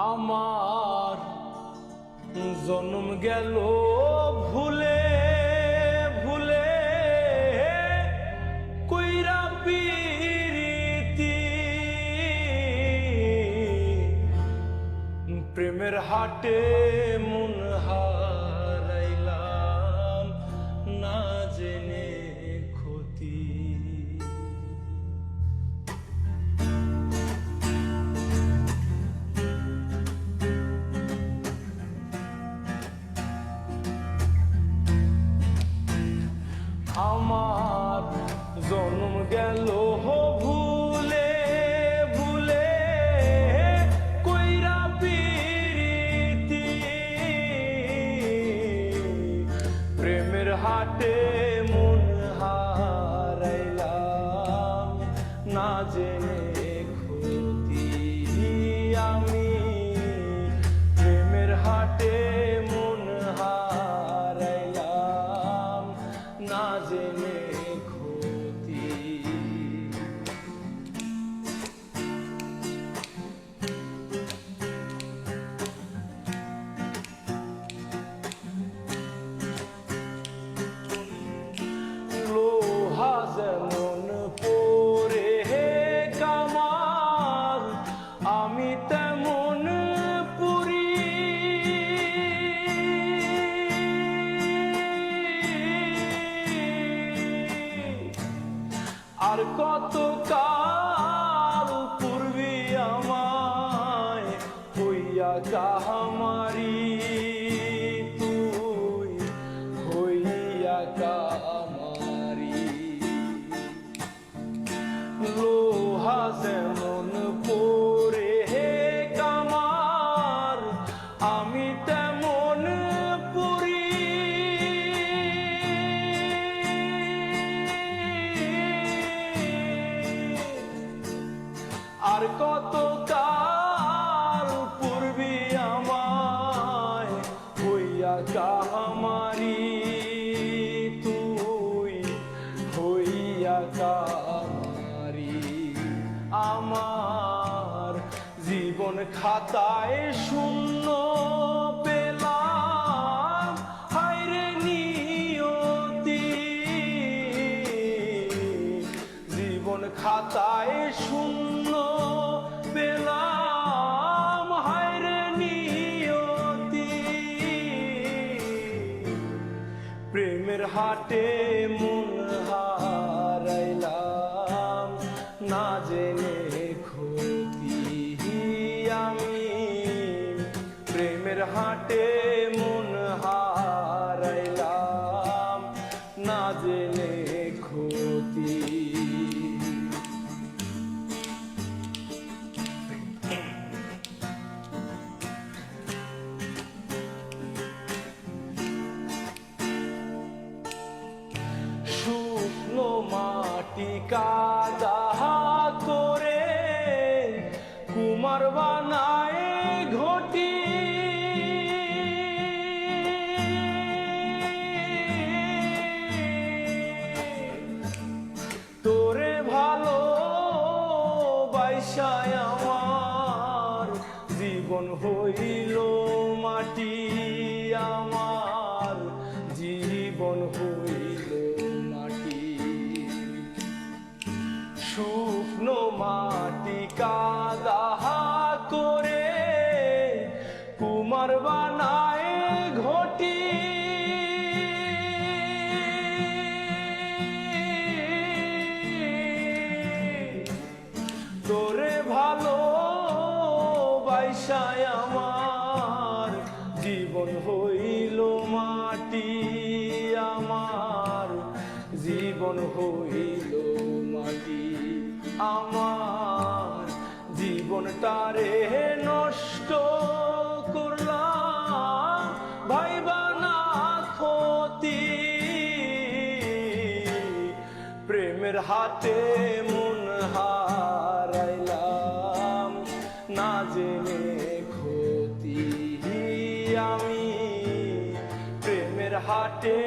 আমার জন্ম গেল ভুলে ভুলে কইরা পিরিতি প্রেমের হাটে মন হারাইলাম না জেনে ক্ষতি। আমার জন্ম গেল ভুলে ভুলে কইরা পিরিতি প্রেমের হাটে মন হারাইলাম না জেনে ক্ষতি। আমি প্রেমের হাটে মন হারাইলাম না জেনে ক্ষতি। লোহা যেমন পরে কামার আমি তেমন পুরি আর কত কাল পূর্বে আমায় হইয়া কাহামারি তুই হইয়া কাহামারি। লোহা যেমন পরে কামার আমি তেমন পুরি আর কত কাল পূর্বে আমায় হইয়া কাহামারি তুই হইয়া কাহামারি। আমার জীবন খাতায় শূন্য পেলাম হায়রে নিয়তি। জীবন খাতায় শূন্য পেলাম হায়রে নিয়তি। প্রেমের হাটে মন হারাইলাম না জেনে ক্ষতি। আমি প্রেমের হাটে মন হারাইলাম না জেনে ক্ষতি। শুকনো মাটি কাদা করে কুমার বানায় ঘটি তোরে ভালো বাইসায় আমার জীবন হইল মাটি। আমার জীবন হইল মাটি। শুকনো মাটি কাদা করে কুমার বানায় ঘটি তোরে ভালো বাইসায় আমার জীবন হইল মাটি। আমার জীবন হইল মাটি। আমার জীবনটারে নষ্ট করলাম ভাইবা না ক্ষতি। প্রেমের হাতে মন হারাইলাম না জেনে ক্ষতি। আমি প্রেমের হাটে